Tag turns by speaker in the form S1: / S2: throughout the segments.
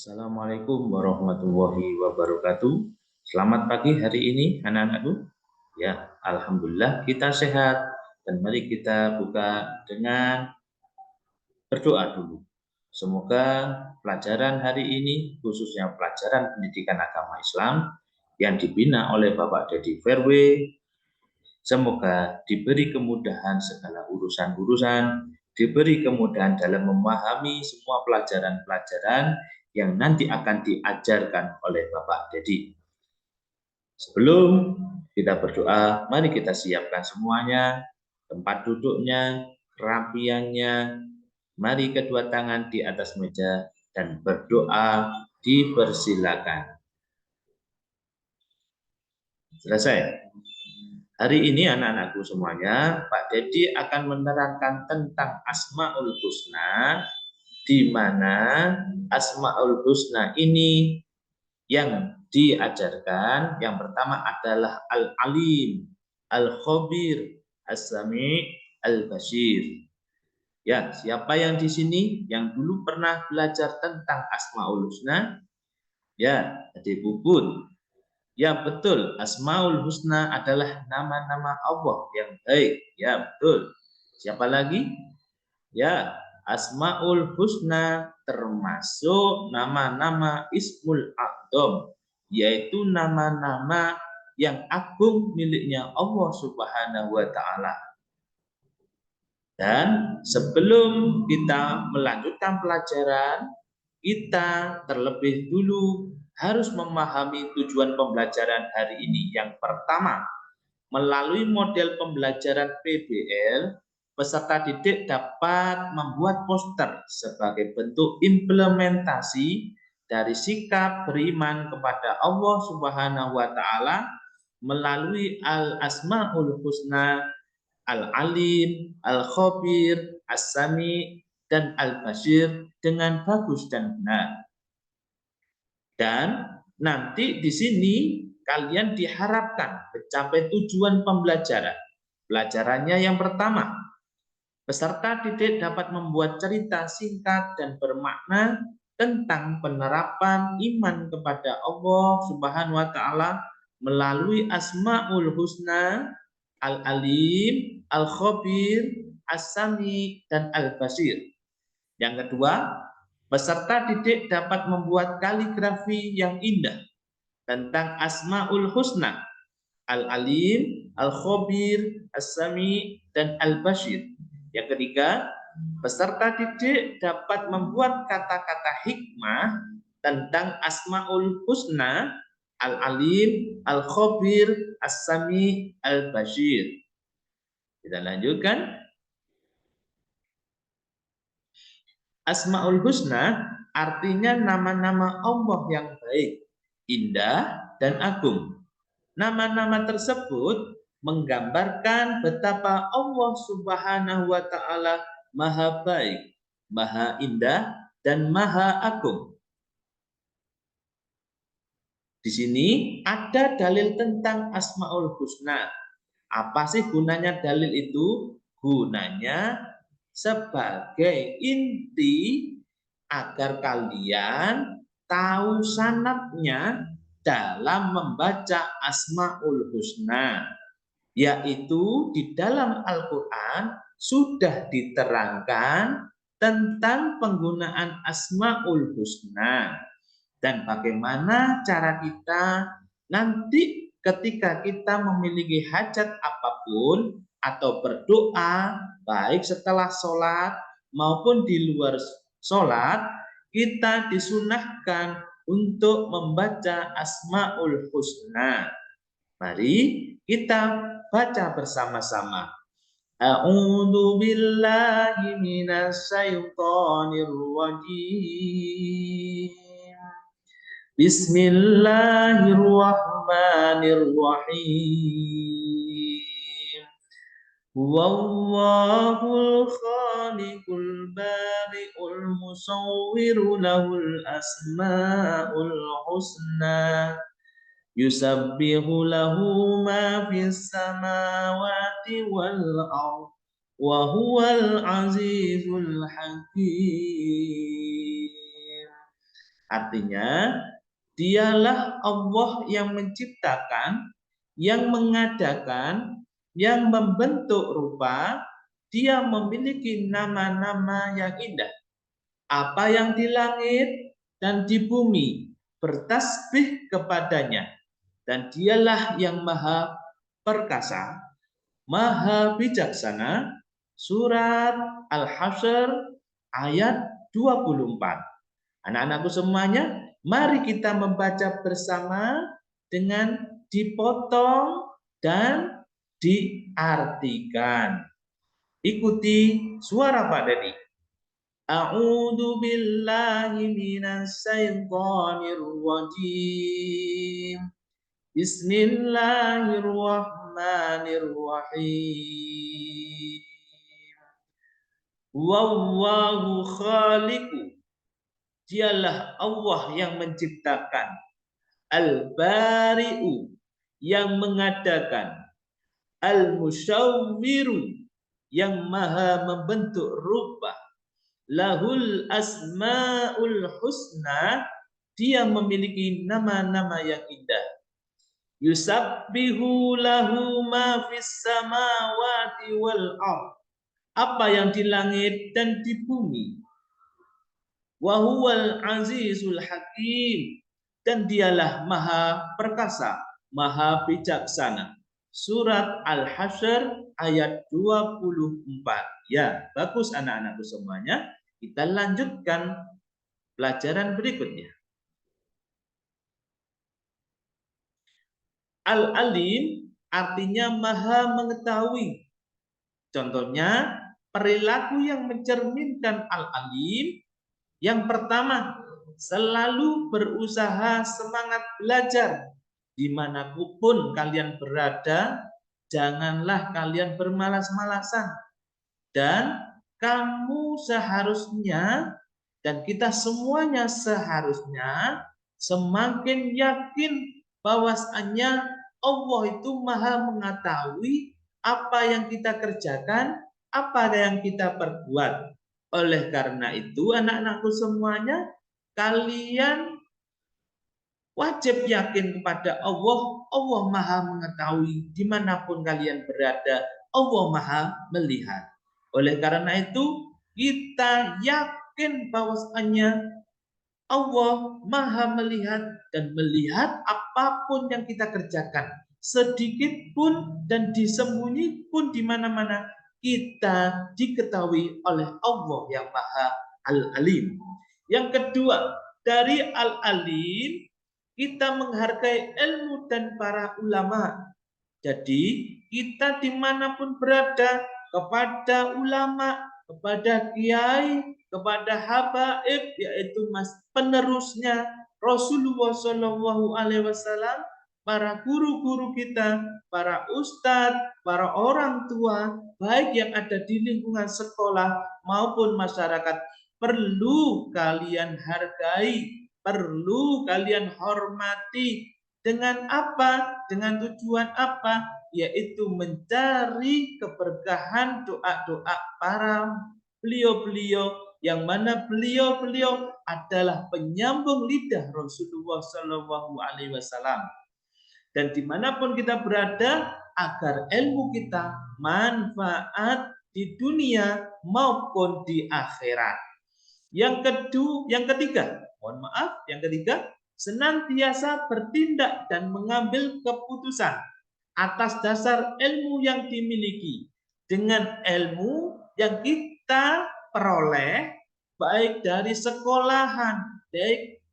S1: Assalamualaikum warahmatullahi wabarakatuh. Selamat pagi hari ini anak-anakku. Ya, alhamdulillah kita sehat. Dan mari kita buka dengan berdoa dulu. Semoga pelajaran hari ini, khususnya pelajaran pendidikan agama Islam yang dibina oleh Bapak Dedi Verwe, semoga diberi kemudahan segala urusan-urusan, diberi kemudahan dalam memahami semua pelajaran-pelajaran yang nanti akan diajarkan oleh Bapak Dedi. Sebelum kita berdoa, mari kita siapkan semuanya, tempat duduknya, kerapiannya. Mari kedua tangan di atas meja dan berdoa dipersilakan. Selesai. Hari ini anak-anakku semuanya, Pak Dedi akan menerangkan tentang Asmaul Husna, di mana Asmaul Husna ini yang diajarkan yang pertama adalah Al-Alim, Al-Khabir, As-Sami, Al-Basir. Ya, siapa yang di sini yang dulu pernah belajar tentang Asmaul Husna? Ya, Adik Puput. Ya, betul. Asmaul Husna adalah nama-nama Allah yang baik. Ya, betul. Siapa lagi? Ya, Asmaul Husna termasuk nama-nama Ismul A'dham, yaitu nama-nama yang agung miliknya Allah Subhanahu wa Ta'ala. Dan sebelum kita melanjutkan pelajaran, kita terlebih dulu harus memahami tujuan pembelajaran hari ini. Yang pertama, melalui model pembelajaran PBL, peserta didik dapat membuat poster sebagai bentuk implementasi dari sikap beriman kepada Allah Subhanahu wa Ta'ala melalui Al-Asmaul Husna, Al-Alim, Al-Khabir, As-Sami, dan Al-Basir dengan bagus dan benar. Dan nanti di sini kalian diharapkan mencapai tujuan pembelajaran. Pelajarannya yang pertama, peserta didik dapat membuat cerita singkat dan bermakna tentang penerapan iman kepada Allah Subhanahu wa Ta'ala melalui Asmaul Husna, Al-Alim, Al-Khabir, As-Sami, dan Al-Basir. Yang kedua, peserta didik dapat membuat kaligrafi yang indah tentang Asmaul Husna, Al-Alim, Al-Khabir, As-Sami, dan Al-Basir. Yang ketiga, peserta didik dapat membuat kata-kata hikmah tentang Asmaul Husna, Al-Alim, Al-Khabir, As-Sami, Al-Basir. Kita lanjutkan. Asmaul Husna artinya nama-nama Allah yang baik, indah, dan agung. Nama-nama tersebut menggambarkan betapa Allah Subhanahu wa Ta'ala Maha Baik, Maha Indah, dan Maha Agung. Di sini ada dalil tentang Asmaul Husna. Apa sih gunanya dalil itu? Gunanya sebagai inti agar kalian tahu sanadnya dalam membaca Asmaul Husna, yaitu di dalam Al-Quran sudah diterangkan tentang penggunaan Asmaul Husna dan bagaimana cara kita nanti ketika kita memiliki hajat apapun atau berdoa baik setelah sholat maupun di luar sholat, kita disunahkan untuk membaca Asmaul Husna. Mari kita baca bersama-sama. A'udzu billahi minasy syaithanir rajim. Bismillahirrahmanirrahim. Huwallahul khaliqul bari'ul musawwiru lahul asma'ul husna. Yusabbihu lahu ma fis samawati wal ardh wa huwal azizul hakim. Artinya, dialah Allah yang menciptakan, yang mengadakan, yang membentuk rupa. Dia memiliki nama-nama yang indah. Apa yang di langit dan di bumi bertasbih kepadanya. Dan dialah yang maha perkasa, maha bijaksana. Surat Al-Hasyr ayat 24. Anak-anakku semuanya, mari kita membaca bersama dengan dipotong dan diartikan. Ikuti suara Pak Dedi. A'udzu billahi minas syaitonir rajim. Bismillahirrahmanirrahim. Wallahu khaliqu. Dialah Allah yang menciptakan. Al-Bari'u, yang mengadakan. Al-Musyawwiru, yang maha membentuk rupa. Lahul asma'ul husna, dia memiliki nama-nama yang indah. Yusabbihu lahu ma fis samawati wal ardh, apa yang di langit dan di bumi. Wa huwal azizul hakim, dan dialah maha perkasa, maha bijaksana. Surat Al-Hasyr ayat 24. Ya, bagus anak-anakku semuanya. Kita lanjutkan pelajaran berikutnya. Al-Alim artinya maha mengetahui. Contohnya, perilaku yang mencerminkan Al-Alim. Yang pertama, selalu berusaha semangat belajar. Dimanapun kalian berada, janganlah kalian bermalas-malasan. Dan kamu seharusnya, dan kita semuanya seharusnya, semakin yakin bahwasanya Allah itu maha mengetahui apa yang kita kerjakan, apa yang kita perbuat. Oleh karena itu, anak-anakku semuanya, kalian wajib yakin kepada Allah. Allah maha mengetahui dimanapun kalian berada. Allah maha melihat. Oleh karena itu, kita yakin bahwasanya Allah maha melihat dan melihat apapun yang kita kerjakan. Sedikit pun dan disembunyi pun di mana-mana, kita diketahui oleh Allah yang maha Al-Alim. Yang kedua, dari Al-Alim kita menghargai ilmu dan para ulama. Jadi kita dimanapun berada, kepada ulama, kepada kiai, kepada habaib, yaitu penerusnya Rasulullah SAW, para guru-guru kita, para ustadz, para orang tua, baik yang ada di lingkungan sekolah maupun masyarakat, perlu kalian hargai, perlu kalian hormati. Dengan apa? Dengan tujuan apa? Yaitu mencari keberkahan doa-doa para beliau-beliau, yang mana beliau-beliau adalah penyambung lidah Rasulullah SAW. Dan dimanapun kita berada, agar ilmu kita manfaat di dunia maupun di akhirat. Yang ketiga, senantiasa bertindak dan mengambil keputusan atas dasar ilmu yang dimiliki. Dengan ilmu yang kita peroleh, baik dari sekolahan,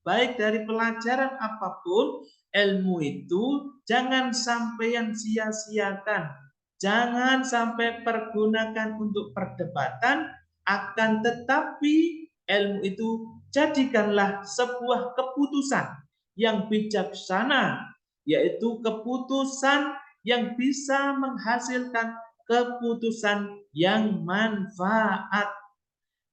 S1: baik dari pelajaran apapun, ilmu itu jangan sampai yang sia-siakan. Jangan sampai pergunakan untuk perdebatan, akan tetapi ilmu itu jadikanlah sebuah keputusan yang bijaksana, yaitu keputusan yang bisa menghasilkan keputusan yang manfaat.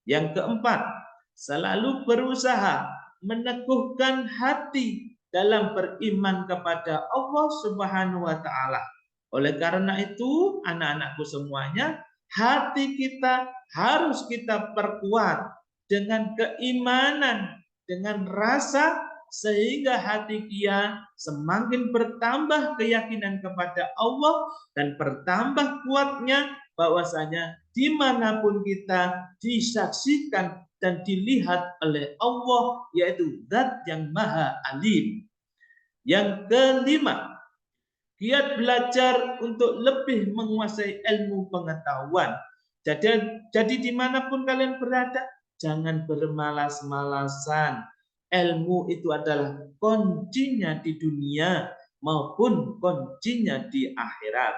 S1: Yang keempat, selalu berusaha meneguhkan hati dalam beriman kepada Allah Subhanahu wa taala. Oleh karena itu, anak-anakku semuanya, hati kita harus kita perkuat dengan keimanan, dengan rasa sehingga hati dia semakin bertambah keyakinan kepada Allah dan bertambah kuatnya bahwasanya dimanapun kita disaksikan dan dilihat oleh Allah, yaitu Zat yang Maha Alim. Yang kelima, giat belajar untuk lebih menguasai ilmu pengetahuan. Jadi dimanapun kalian berada, jangan bermalas-malasan. Ilmu itu adalah kuncinya di dunia maupun kuncinya di akhirat.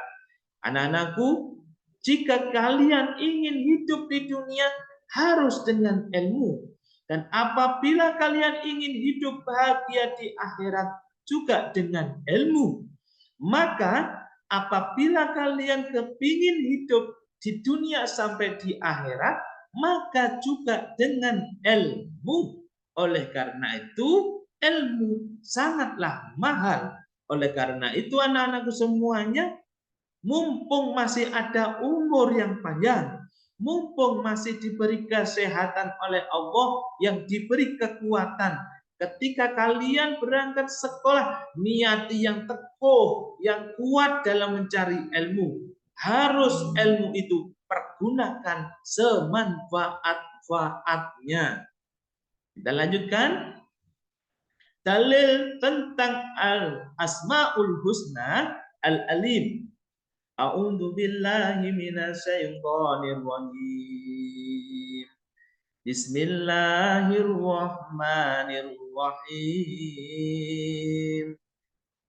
S1: Anak-anakku, jika kalian ingin hidup di dunia harus dengan ilmu. Dan apabila kalian ingin hidup bahagia di akhirat juga dengan ilmu. Maka apabila kalian kepingin hidup di dunia sampai di akhirat, maka juga dengan ilmu. Oleh karena itu, ilmu sangatlah mahal. Oleh karena itu, anak-anakku semuanya, mumpung masih ada umur yang panjang, mumpung masih diberi kesehatan oleh Allah, yang diberi kekuatan, ketika kalian berangkat sekolah, niati yang teguh, yang kuat dalam mencari ilmu. Harus ilmu itu pergunakan semanfaat-manfaatnya. Kita lanjutkan. Dalil tentang al-asmaul husna al-alim. A'udzu billahi minasyaitonir rajim. Bismillahirrahmanirrahim.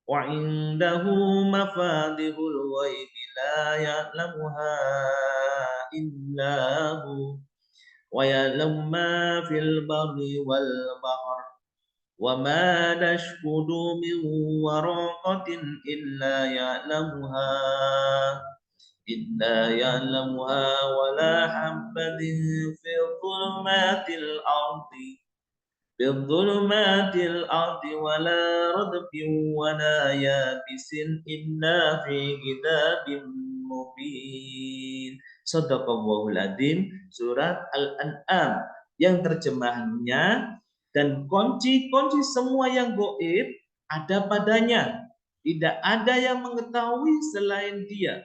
S1: Wa indahu mafatihul ghaibi la ya'lamuha illa hu wa ya'lamu ma fil barri wal bahr wa ma tashqudu min waraqatin illa ya'lamuha wa la habbatin fi dhulumatil ardi wa la radbin wa la yabisin illa fi kitabim mubin. Shadaqallahul adzim. Surat Al-An'am yang terjemahannya, dan kunci-kunci semua yang gaib ada padanya. Tidak ada yang mengetahui selain Dia.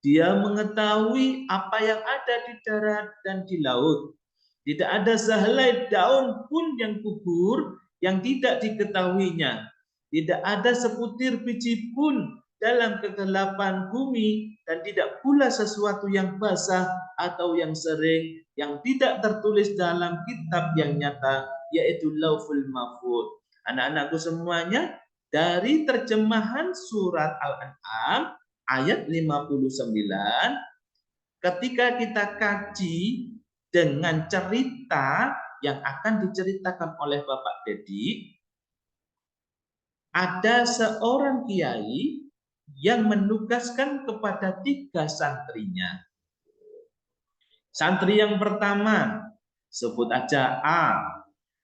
S1: Dia mengetahui apa yang ada di darat dan di laut. Tidak ada sehelai daun pun yang gugur yang tidak diketahuinya. Tidak ada sebutir biji pun dalam kegelapan bumi, dan tidak pula sesuatu yang basah atau yang sering yang tidak tertulis dalam kitab yang nyata, yaitu Lauhul Mahfuz. Anak-anakku semuanya, dari terjemahan surat Al-An'am ayat 59, ketika kita kaji dengan cerita yang akan diceritakan oleh Bapak Dedi, ada seorang kiai yang menugaskan kepada 3 santrinya. Santri yang pertama, sebut aja A.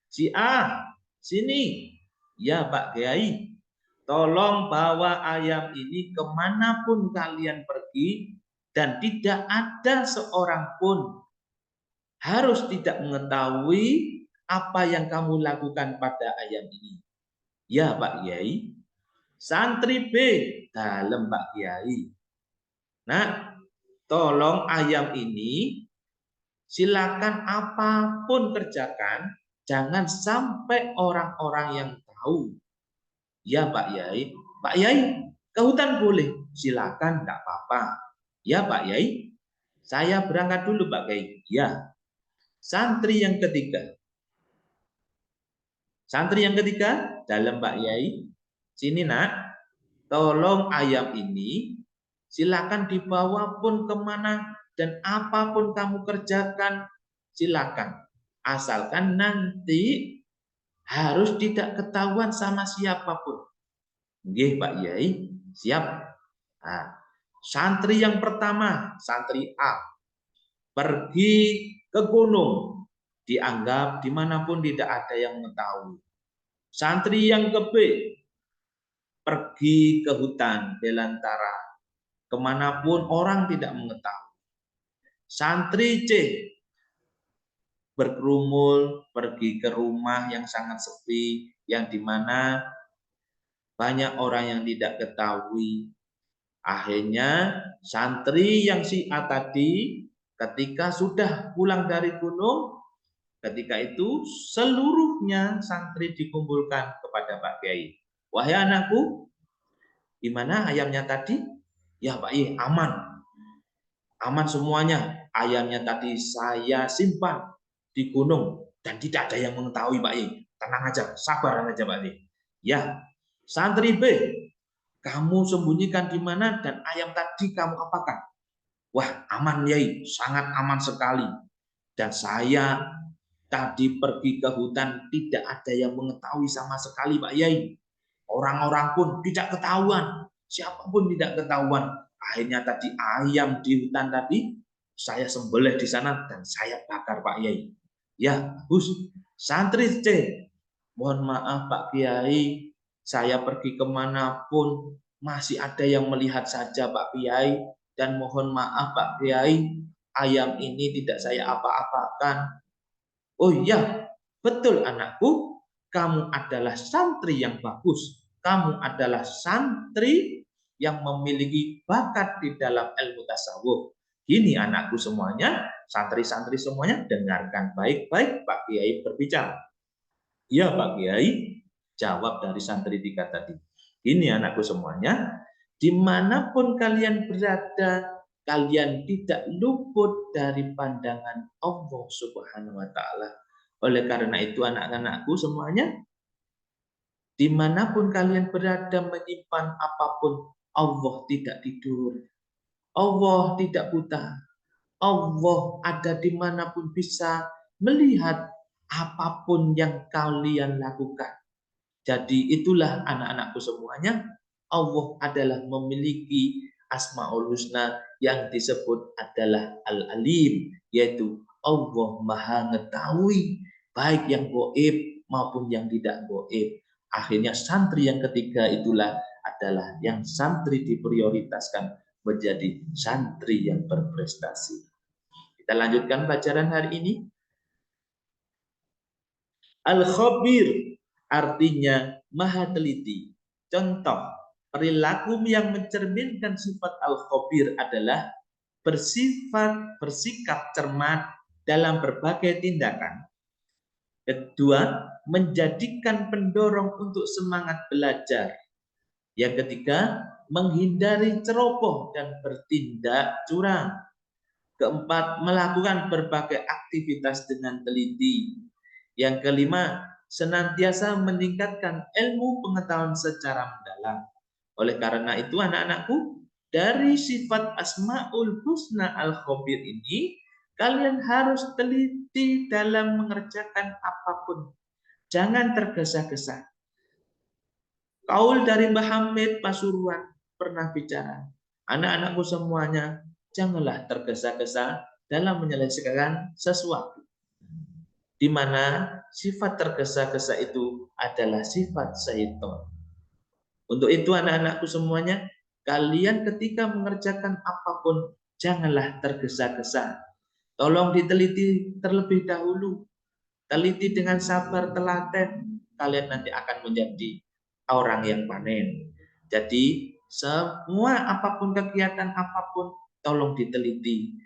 S1: Si A, sini. Ya Pak Kiai, tolong bawa ayam ini kemanapun kalian pergi, dan tidak ada seorang pun harus tidak mengetahui apa yang kamu lakukan pada ayam ini. Ya Pak Kiai. Santri B, dalam Pak Kiai. Nah, tolong ayam ini silakan apapun kerjakan, jangan sampai orang-orang yang tahu. Ya Pak Yai. Pak Yai, ke hutan boleh? Silakan, enggak apa-apa. Ya Pak Yai, saya berangkat dulu Pak Yai. Ya. Santri yang ketiga. Santri yang ketiga, dalam Pak Yai. Sini nak, tolong ayam ini silakan dibawa pun kemana dan apapun kamu kerjakan, silakan. Asalkan nanti harus tidak ketahuan sama siapapun. Nggih Pak Yai, siap. Nah, santri yang pertama, santri A, pergi ke gunung, dianggap dimanapun tidak ada yang mengetahui. Santri yang ke B, pergi ke hutan belantara, kemanapun orang tidak mengetahui. Santri C, berkerumul pergi ke rumah yang sangat sepi, yang dimana banyak orang yang tidak ketahui. Akhirnya santri yang si A tadi ketika sudah pulang dari gunung, ketika itu seluruhnya santri dikumpulkan kepada Pak Kiai. Wahai anakku, gimana ayamnya tadi? Ya Pak Kiai, aman. Aman semuanya. Ayamnya tadi saya simpan di gunung dan tidak ada yang mengetahui Pak Kiai. Tenang aja, sabar aja Pak Kiai. Ya, santri B, kamu sembunyikan di mana dan ayam tadi kamu apakan? Wah, aman Yai, sangat aman sekali. Dan saya tadi pergi ke hutan tidak ada yang mengetahui sama sekali Pak Yai. Orang-orang pun tidak ketahuan, siapapun tidak ketahuan. Akhirnya tadi ayam di hutan tadi saya sembelih di sana dan saya bakar Pak Yai. Ya, bagus. Santri C, mohon maaf Pak Kiai, saya pergi kemanapun masih ada yang melihat saja Pak Kiai, dan mohon maaf Pak Kiai, ayam ini tidak saya apa-apakan. Oh iya, betul anakku, kamu adalah santri yang bagus. Kamu adalah santri yang memiliki bakat di dalam ilmu tasawuf. Ini anakku semuanya, santri-santri semuanya, dengarkan baik-baik Pak Kiai berbicara. Iya Pak Kiai, jawab dari santri 3 tadi. Ini anakku semuanya, dimanapun kalian berada, kalian tidak luput dari pandangan Allah Subhanahu wa Ta'ala. Oleh karena itu, anak-anakku semuanya, dimanapun kalian berada menyimpan apapun, Allah tidak tidur, Allah tidak buta, Allah ada dimanapun bisa melihat apapun yang kalian lakukan. Jadi itulah anak-anakku semuanya, Allah adalah memiliki Asmaul Husna yang disebut adalah Al-Alim, yaitu Allah Maha mengetahui baik yang gaib maupun yang tidak gaib. Akhirnya santri yang ketiga itulah adalah yang santri diprioritaskan menjadi santri yang berprestasi. Kita lanjutkan pelajaran hari ini. Al-Khabir artinya maha teliti. Contoh, perilaku yang mencerminkan sifat Al-Khabir adalah bersikap cermat dalam berbagai tindakan. Kedua, menjadikan pendorong untuk semangat belajar. Yang ketiga, menghindari ceroboh dan bertindak curang. Keempat, melakukan berbagai aktivitas dengan teliti. Yang kelima, senantiasa meningkatkan ilmu pengetahuan secara mendalam. Oleh karena itu anak-anakku, dari sifat Asmaul Husna Al-Khabir ini, kalian harus teliti dalam mengerjakan apapun. Jangan tergesa-gesa. Kaul dari Mbah Hamid Pasuruan pernah bicara, anak-anakku semuanya, janganlah tergesa-gesa dalam menyelesaikan sesuatu. Di mana sifat tergesa-gesa itu adalah sifat syaitan. Untuk itu anak-anakku semuanya, kalian ketika mengerjakan apapun, janganlah tergesa-gesa. Tolong diteliti terlebih dahulu. Teliti dengan sabar telaten, kalian nanti akan menjadi orang yang panen. Jadi semua apapun kegiatan apapun, tolong diteliti,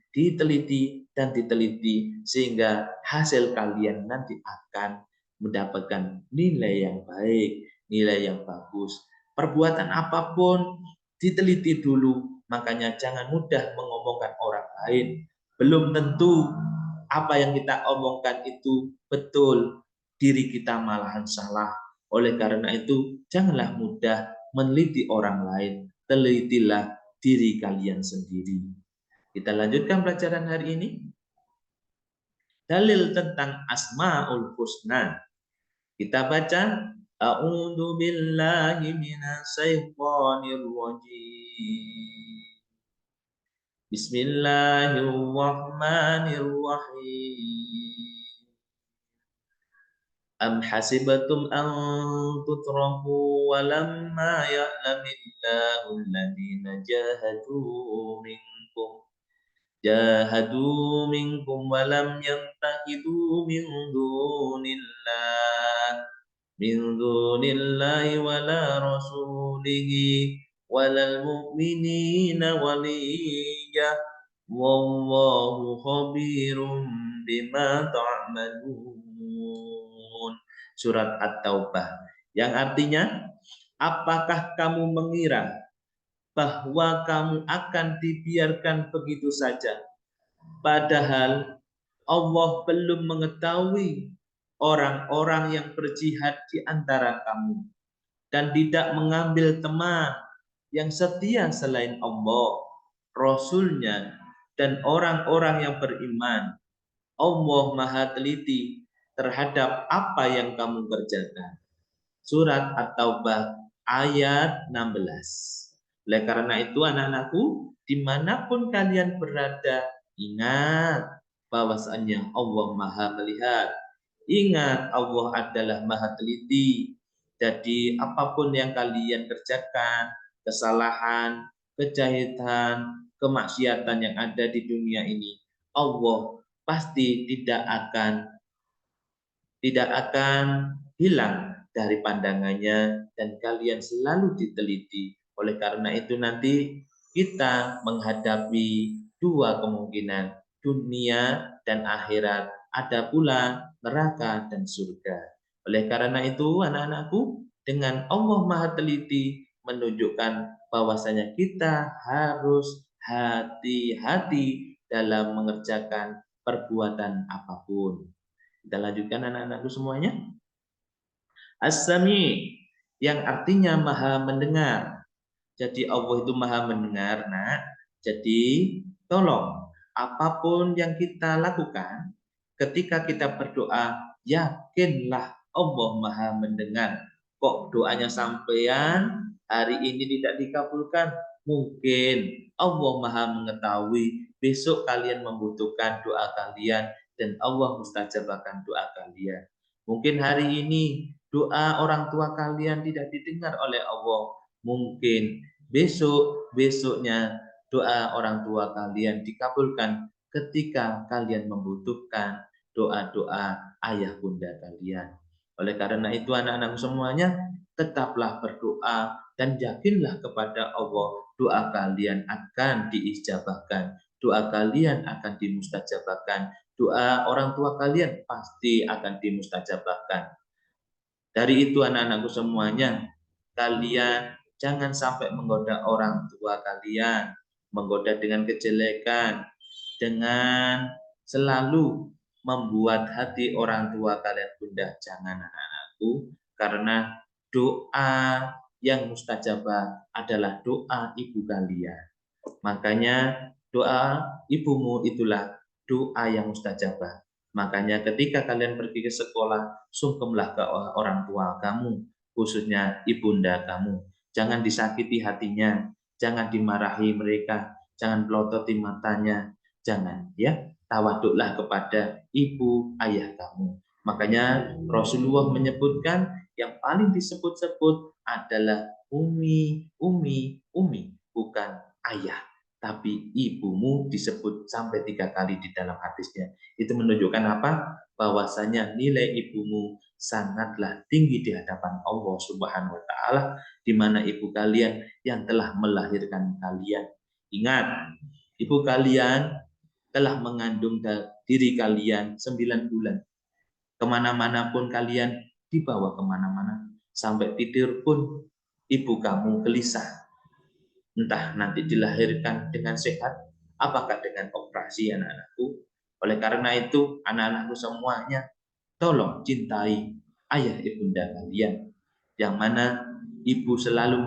S1: dan diteliti sehingga hasil kalian nanti akan mendapatkan nilai yang baik, nilai yang bagus. Perbuatan apapun diteliti dulu, makanya jangan mudah mengomongkan orang lain. Belum tentu apa yang kita omongkan itu betul, diri kita malahan salah. Oleh karena itu, janganlah mudah meneliti orang lain, telitilah diri kalian sendiri. Kita lanjutkan pelajaran hari ini. Dalil tentang Asmaul Husna. Kita baca, A'udzu billahi minasyaitonir rajim. Bismillahirrahmanirrahim. Am hasibatum an tutraku walamma ya'lamillahu alladhina jahadu minkum jahadu minkum walam yantahidu min dunillahi wala rasulihi walal mu'minina waliyya wallahu khabirum bima ta'malun. Surat At-Taubah yang artinya, apakah kamu mengira bahwa kamu akan dibiarkan begitu saja, padahal Allah belum mengetahui orang-orang yang berjihad di antara kamu dan tidak mengambil teman yang setia selain Allah, Rasulnya, dan orang-orang yang beriman. Allah Maha Teliti terhadap apa yang kamu kerjakan. Surat At-Taubah ayat 16. Oleh karena itu anak-anakku, dimanapun kalian berada, ingat bahwasanya Allah Maha melihat. Ingat Allah adalah Maha Teliti. Jadi apapun yang kalian kerjakan, kesalahan, kejahitan, kemaksiatan yang ada di dunia ini, Allah pasti tidak akan hilang dari pandangannya, dan kalian selalu diteliti. Oleh karena itu nanti kita menghadapi dua kemungkinan, dunia dan akhirat, ada pula neraka dan surga. Oleh karena itu anak-anakku, dengan Allah Maha Teliti menunjukkan bahwasanya kita harus hati-hati dalam mengerjakan perbuatan apapun. Kita lanjutkan anak-anakku semuanya. As-Sami yang artinya maha mendengar. Jadi Allah itu maha mendengar, nak. Jadi tolong apapun yang kita lakukan ketika kita berdoa, yakinlah Allah maha mendengar. Kok doanya sampean hari ini tidak dikabulkan? Mungkin Allah maha mengetahui besok kalian membutuhkan doa kalian dan Allah mustajabkan doa kalian. Mungkin hari ini doa orang tua kalian tidak didengar oleh Allah. Mungkin besoknya doa orang tua kalian dikabulkan ketika kalian membutuhkan doa-doa ayah bunda kalian. Oleh karena itu anak-anak semuanya, tetaplah berdoa dan yakinlah kepada Allah, doa kalian akan diijabahkan, doa kalian akan dimustajabahkan, doa orang tua kalian pasti akan dimustajabahkan. Dari itu anak-anakku semuanya, kalian jangan sampai menggoda orang tua kalian, menggoda dengan kejelekan, dengan selalu membuat hati orang tua kalian gundah. Jangan anak-anakku, karena doa yang mustajabah adalah doa ibu kalian. Makanya doa ibumu itulah doa yang mustajabah. Makanya ketika kalian pergi ke sekolah, sungkemlah ke orang tua kamu, khususnya ibunda kamu. Jangan disakiti hatinya, jangan dimarahi mereka, jangan pelototi matanya, jangan ya. Tawaduklah kepada ibu ayah kamu. Makanya Rasulullah menyebutkan yang paling disebut-sebut adalah umi, bukan ayah, tapi ibumu disebut sampai 3 kali di dalam hadisnya. Itu menunjukkan apa? Bahwasanya nilai ibumu sangatlah tinggi di hadapan Allah Subhanahu wa taala, di mana ibu kalian yang telah melahirkan kalian. Ingat, ibu kalian telah mengandung diri kalian 9 bulan. Kemana-mana pun kalian dibawa kemana-mana. Sampai tidur pun ibu kamu gelisah. Entah nanti dilahirkan dengan sehat, apakah dengan operasi anak-anakku. Oleh karena itu, anak-anakku semuanya, tolong cintai ayah ibunda kalian. Yang mana ibu selalu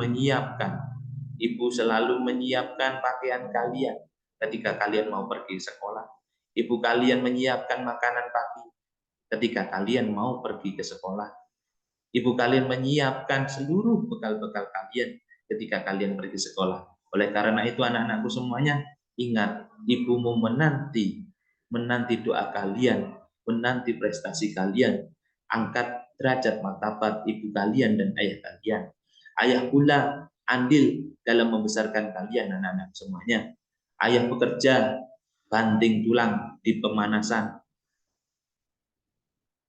S1: menyiapkan pakaian kalian ketika kalian mau pergi sekolah. Ibu kalian menyiapkan makanan pagi ketika kalian mau pergi ke sekolah. Ibu kalian menyiapkan seluruh bekal-bekal kalian ketika kalian pergi sekolah. Oleh karena itu anak-anakku semuanya, ingat ibumu menanti doa kalian, menanti prestasi kalian. Angkat derajat martabat ibu kalian dan ayah kalian. Ayah pula andil dalam membesarkan kalian anak-anak semuanya. Ayah bekerja banting tulang di pemanasan.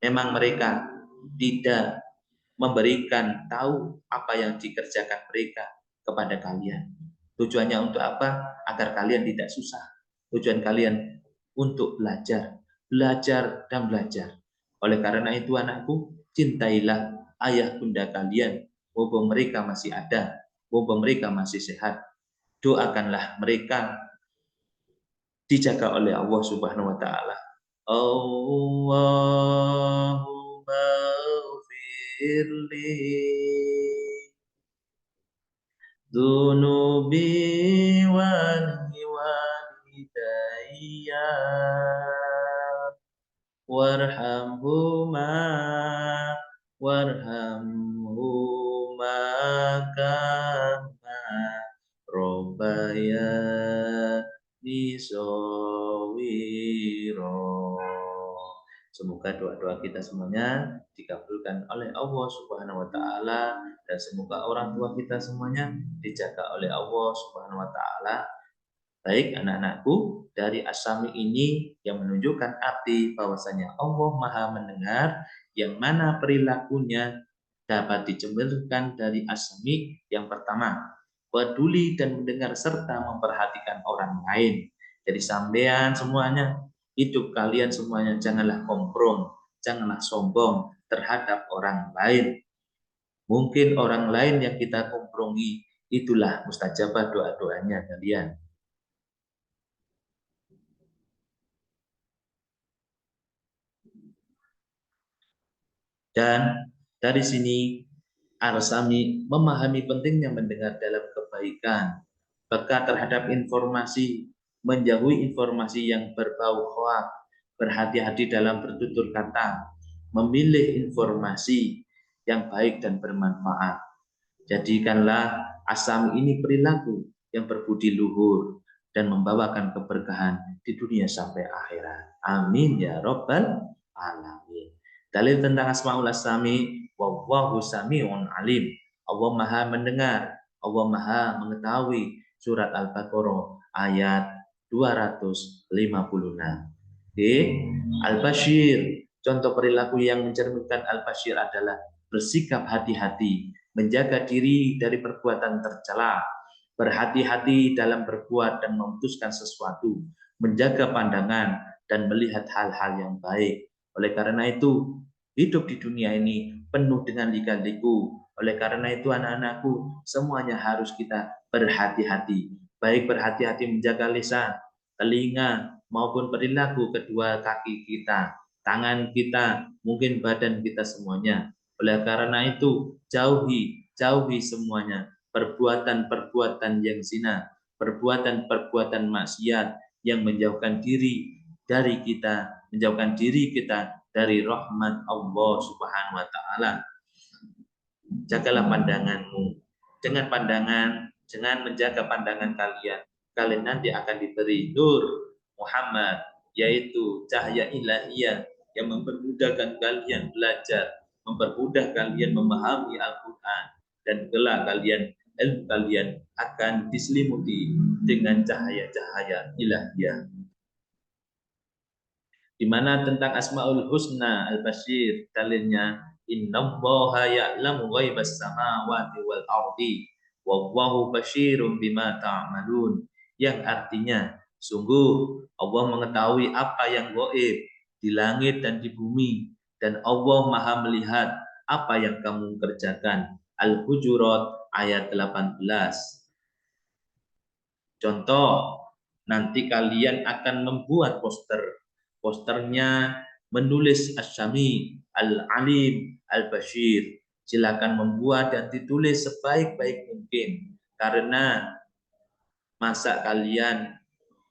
S1: Memang mereka tidak memberikan tahu apa yang dikerjakan mereka kepada kalian. Tujuannya untuk apa? Agar kalian tidak susah. Tujuan kalian untuk belajar, belajar dan belajar. Oleh karena itu anakku, cintailah ayah bunda kalian, walaupun mereka masih ada, walaupun mereka masih sehat. Doakanlah mereka dijaga oleh Allah Subhanahu wa taala. Allahumma firli dunubi walidayya warhamhuma warhamhuma kama rabbayani shawiro. Semoga doa-doa kita semuanya dikabulkan oleh Allah Subhanahu wa taala dan semoga orang tua kita semuanya dijaga oleh Allah Subhanahu wa taala. Baik anak-anakku, dari As-Sami ini yang menunjukkan arti bahwasanya Allah Maha mendengar, yang mana perilakunya dapat dicerminkan dari As-Sami. Yang pertama, peduli dan mendengar serta memperhatikan orang lain. Jadi sampean semuanya, hidup kalian semuanya janganlah kompromi, janganlah sombong terhadap orang lain. Mungkin orang lain yang kita kompromi, itulah mustajabah doa-doanya kalian. Dan dari sini Al-Sami memahami pentingnya mendengar dalam kebaikan, peka terhadap informasi, menjauhi informasi yang berbau hoak, berhati-hati dalam bertutur kata, memilih informasi yang baik dan bermanfaat. Jadikanlah As-Sami ini perilaku yang berbudi luhur dan membawakan keberkahan di dunia sampai akhirat. Amin ya Rabbal Alamin. Dalil tentang Asmaul As-Sami, wallahu sami'un alim. Allah Maha mendengar, Allah Maha mengetahui. Surat Al-Baqarah ayat 256. Al-Bashir, contoh perilaku yang mencerminkan Al-Bashir adalah bersikap hati-hati, menjaga diri dari perbuatan tercela, berhati-hati dalam berbuat dan memutuskan sesuatu, menjaga pandangan dan melihat hal-hal yang baik. Oleh karena itu, hidup di dunia ini penuh dengan lika-liku. Oleh karena itu anak-anakku, semuanya harus kita berhati-hati. Baik berhati-hati menjaga lisan, telinga, maupun perilaku kedua kaki kita, tangan kita, mungkin badan kita semuanya. Oleh karena itu, jauhi semuanya perbuatan-perbuatan yang zina, perbuatan-perbuatan maksiat yang menjauhkan diri dari kita, menjauhkan diri kita dari rahmat Allah Subhanahu wa taala. Jagalah pandanganmu. Dengan pandangan, dengan menjaga pandangan kalian, kalian nanti akan diberi nur Muhammad, yaitu cahaya ilahiyah yang mempermudahkan kalian belajar, mempermudah kalian memahami Al-Quran, dan kelak ilmu kalian akan diselimuti dengan cahaya-cahaya ilahiyah. Di mana tentang Asmaul Husna Al-Bashir dalilnya innallaha ya'lamu ghaibas samawati wal ardi wallahu basyirum bima ta'malun, yang artinya sungguh Allah mengetahui apa yang gaib di langit dan di bumi, dan Allah Maha melihat apa yang kamu kerjakan. Al-Hujurat ayat 18. Contoh, nanti kalian akan membuat posternya menulis As-Sami, Al-Alim, Al-Bashir. Silakan membuat dan ditulis sebaik-baik mungkin, karena masa kalian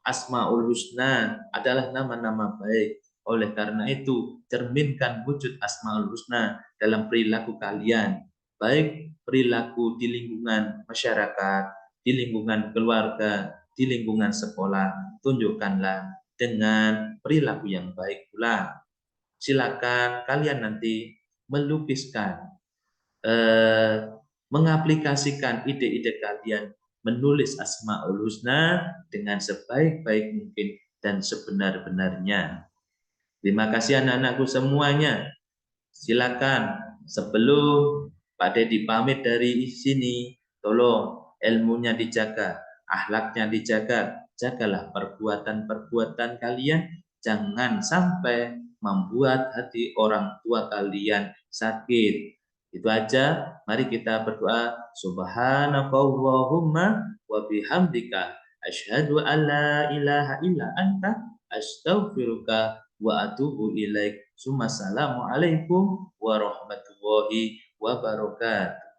S1: Asmaul Husna adalah nama-nama baik. Oleh karena itu, cerminkan wujud Asmaul Husna dalam perilaku kalian, baik perilaku di lingkungan masyarakat, di lingkungan keluarga, di lingkungan sekolah. Tunjukkanlah dengan perilaku yang baik pula. Silakan kalian nanti melukiskan, mengaplikasikan ide-ide kalian, menulis Asmaul Husna dengan sebaik-baik mungkin dan sebenar-benarnya. Terima kasih anak-anakku semuanya. Silakan sebelum Pak Dedi pamit dari sini, tolong ilmunya dijaga, akhlaknya dijaga, jagalah perbuatan-perbuatan kalian, jangan sampai membuat hati orang tua kalian sakit. Itu aja, mari kita berdoa. Subhanakallahumma wa bihamdika asyhadu an la ilaha illa anta astaghfiruka wa atubu ilaik. Assalamualaikum warahmatullahi wabarakatuh.